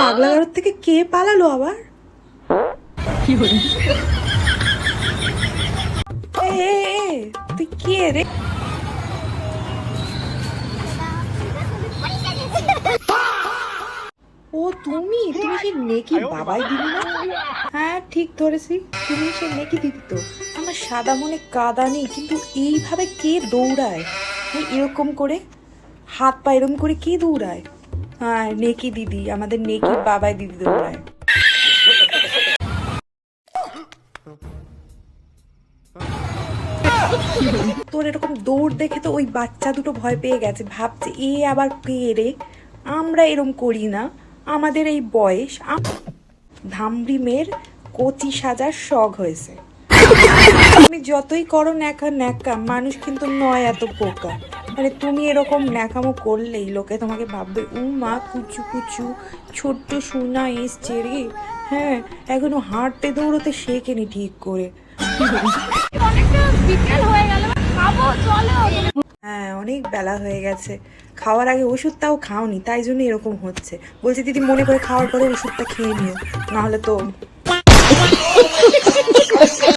পাগলা গারদ থেকে কে পালালো আবার? তুই কে রে? ও তুমি তুমি সেই নেকি বাবাই দিদি না? হ্যাঁ ঠিক ধরেছি, তুমি সেই নেকি দিদি তো। আমার সাদা মনে কাদা নেই, কিন্তু এইভাবে কে দৌড়ায়? এরকম করে হাত পা এরকম করে কে দৌড়ায়? হ্যাঁ নেকি দিদি, আমাদের নেকি বাবাই দিদি দৌড়ায়। তোর এরকম দৌড় দেখে তো ওই বাচ্চা দুটো ভয় পেয়ে গেছে, ভাবছে এ আবার কে রে। আমরা এরম করি না, আমাদের এই বয়স। ধামড়ি মেয়ের কচি সাজার শখ হয়েছে। তুমি যতই করো ন্যাকা ন্যাকা, মানুষ কিন্তু নয় এত বোকা। মানে তুমি এরকম ন্যাকামো করলেই লোকে তোমাকে ভাববে উ মা কুচু কুচু ছোট্ট সোনা এসছে রে। হ্যাঁ এখনো হাঁটতে দৌড়তে শেখেনি ঠিক করে। হ্যাঁ অনেক বেলা হয়ে গেছে, খাওয়ার আগে ওষুধটাও খাওনি, তাই জন্য এরকম হচ্ছে। বলছি দিদি মনে করে খাওয়ার পরে ওষুধটা খেয়ে নিও, নাহলে তো